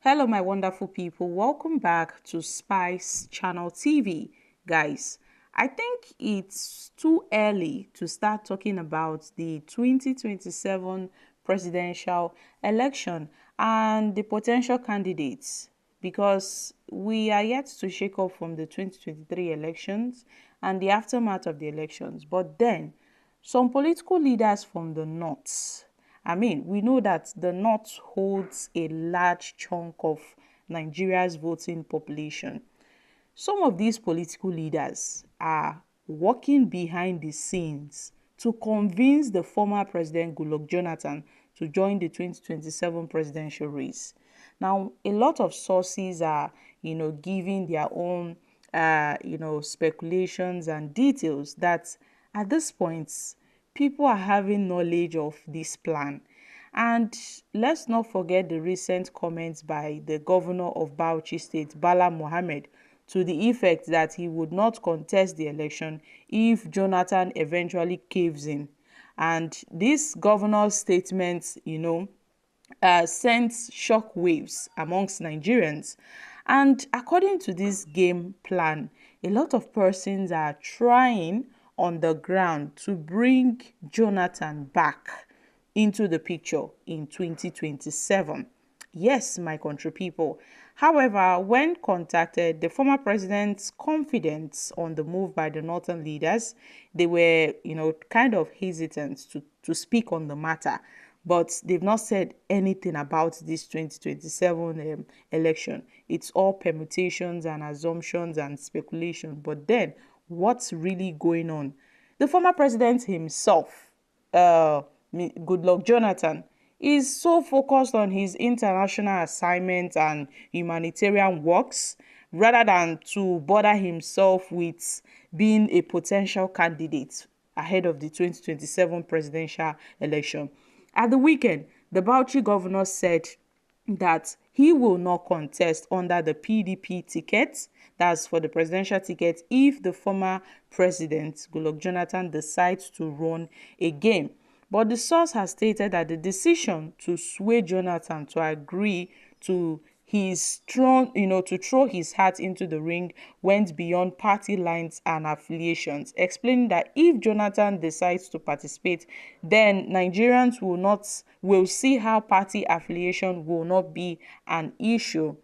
Hello, my wonderful people. Welcome back to Spice Channel TV. Guys, I think it's too early to start talking about the 2027 presidential election and the potential candidates because we are yet to shake off from the 2023 elections and the aftermath of the elections. But then, some political leaders from the north, we know that the North holds a large chunk of Nigeria's voting population. Some of these political leaders are working behind the scenes to convince the former President Goodluck Jonathan to join the 2027 presidential race. Now, a lot of sources are, giving their own, speculations and details that at this point, people are having knowledge of this plan. And let's not forget the recent comments by the governor of Bauchi State, Bala Mohammed, to the effect that he would not contest the election if Jonathan eventually caves in. And this governor's statement, sent shockwaves amongst Nigerians. And according to this game plan, a lot of persons are trying on the ground to bring Jonathan back into the picture in 2027. Yes, my country people. However, when contacted, the former president's confidence on the move by the northern leaders, they were, kind of hesitant to speak on the matter. But they've not said anything about this 2027 election. It's all permutations and assumptions and speculation. But then, what's really going on? The former president himself, Goodluck Jonathan, is so focused on his international assignments and humanitarian works rather than to bother himself with being a potential candidate ahead of the 2027 presidential election. At the weekend, the Bauchi governor said that he will not contest under the PDP ticket, that's for the presidential ticket, if the former president, Goodluck Jonathan, decides to run again. But the source has stated that the decision to sway Jonathan to agree to to throw his hat into the ring went beyond party lines and affiliations, explaining that if Jonathan decides to participate, then Nigerians will see how party affiliation will not be an issue.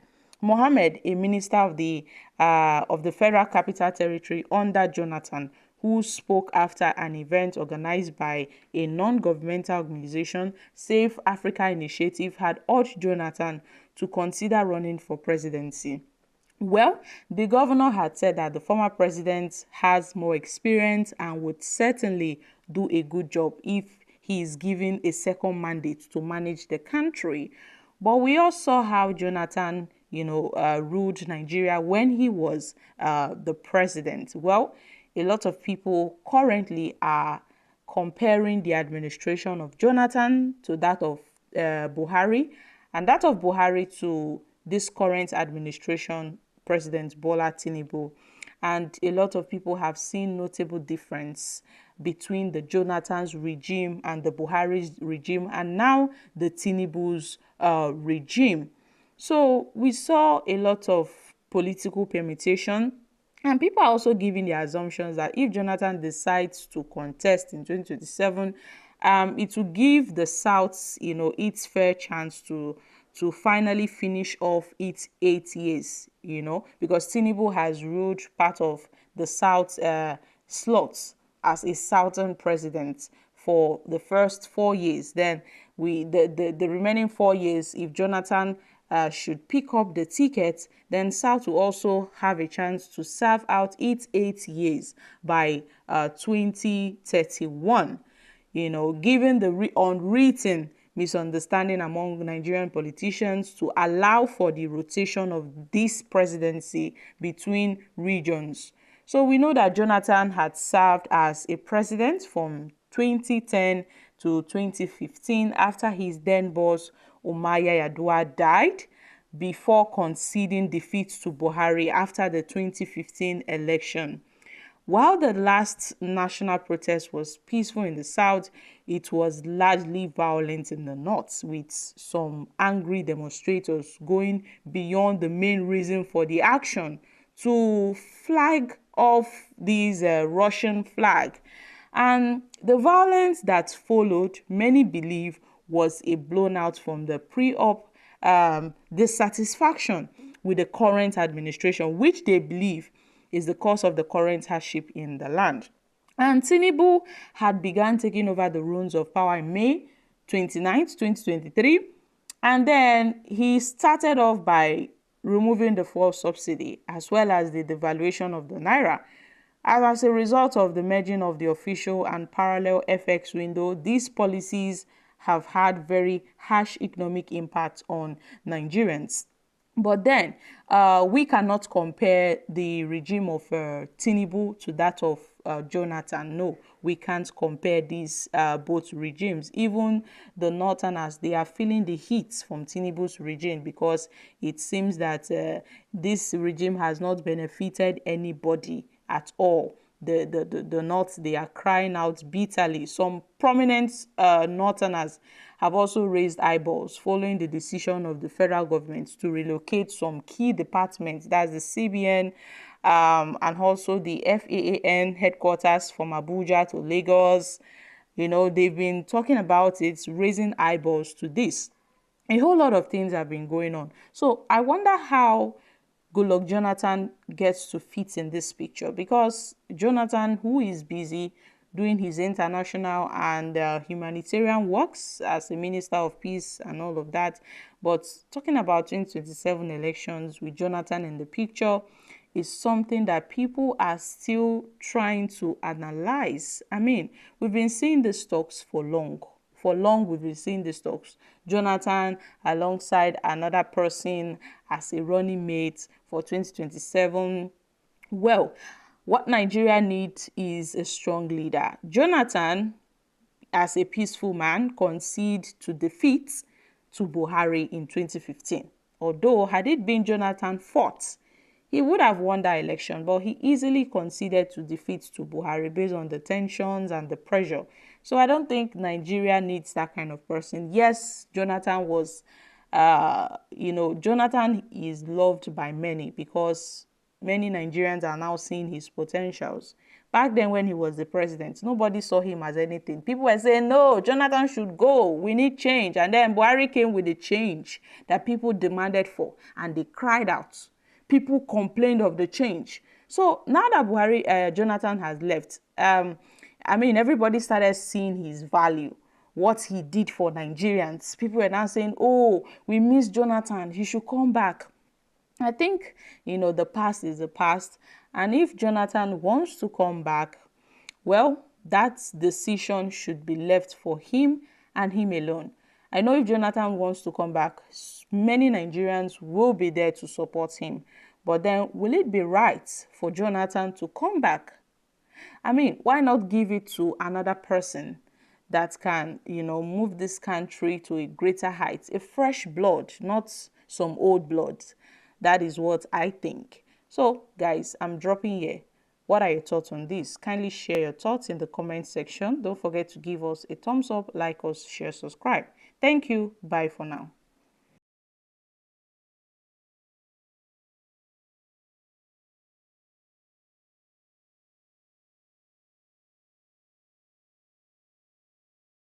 Mohammed, a minister of the Federal Capital Territory under Jonathan, who spoke after an event organized by a non-governmental organization, Safe Africa Initiative, had urged Jonathan to consider running for presidency. Well, the governor had said that the former president has more experience and would certainly do a good job if he is given a second mandate to manage the country. But we all saw how Jonathan, ruled Nigeria when he was the president. Well, a lot of people currently are comparing the administration of Jonathan to that of Buhari, and that of Buhari to this current administration, President Bola Tinubu. And a lot of people have seen notable difference between the Jonathan's regime and the Buhari's regime, and now the Tinubu's regime. So we saw a lot of political permutation, and people are also giving the assumptions that if Jonathan decides to contest in 2027, it will give the South, its fair chance to finally finish off its 8 years, because Tinubu has ruled part of the South slots as a Southern president for the first 4 years. Then the remaining 4 years, if Jonathan should pick up the ticket, then South will also have a chance to serve out its 8 years by 2031. Given the unwritten misunderstanding among Nigerian politicians to allow for the rotation of this presidency between regions. So we know that Jonathan had served as a president from 2010 to 2015 after his then boss Umaya Yadua died, before conceding defeat to Buhari after the 2015 election. While the last national protest was peaceful in the south, it was largely violent in the north, with some angry demonstrators going beyond the main reason for the action to flag off these Russian flag. And the violence that followed, many believe, was a blown out from the pre-op dissatisfaction with the current administration, which they believe is the cause of the current hardship in the land. And Tinubu had begun taking over the reins of power in May 29th, 2023. And then he started off by removing the fuel subsidy as well as the devaluation of the naira. As a result of the merging of the official and parallel FX window, these policies have had very harsh economic impact on Nigerians. But then we cannot compare the regime of Tinubu to that of Jonathan. No, we can't compare these both regimes. Even the Northerners, they are feeling the heat from Tinubu's regime because it seems that this regime has not benefited anybody at all. The North, they are crying out bitterly. Some prominent Northerners have also raised eyeballs following the decision of the federal government to relocate some key departments, that's the CBN and also the FAAN headquarters from Abuja to Lagos. You know, they've been talking about it, raising eyeballs to this. A whole lot of things have been going on. So I wonder how Goodluck Jonathan gets to fit in this picture, because Jonathan, who is busy doing his international and humanitarian works as a minister of peace and all of that, but talking about 2027 elections with Jonathan in the picture is something that people are still trying to analyze. I mean, we've been seeing the stocks for long. For long, we've been seeing the stocks. Jonathan alongside another person as a running mate for 2027. Well, what Nigeria needs is a strong leader. Jonathan, as a peaceful man, conceded to defeat to Buhari in 2015. Although, had it been Jonathan fought, he would have won that election, but he easily conceded to defeat to Buhari based on the tensions and the pressure. So I don't think Nigeria needs that kind of person. Yes, Jonathan was, Jonathan is loved by many because many Nigerians are now seeing his potentials. Back then when he was the president, nobody saw him as anything. People were saying, no, Jonathan should go. We need change. And then Buhari came with the change that people demanded for, and they cried out. People complained of the change. So now that Jonathan has left, everybody started seeing his value, what he did for Nigerians. People were now saying, oh, we miss Jonathan, he should come back. I think, the past is the past. And if Jonathan wants to come back, well, that decision should be left for him and him alone. I know if Jonathan wants to come back, many Nigerians will be there to support him. But then, will it be right for Jonathan to come back? I mean, why not give it to another person that can, move this country to a greater height? A fresh blood, not some old blood. That is what I think. So, guys, I'm dropping here. What are your thoughts on this? Kindly share your thoughts in the comment section. Don't forget to give us a thumbs up, like us, share, subscribe. Thank you. Bye for now.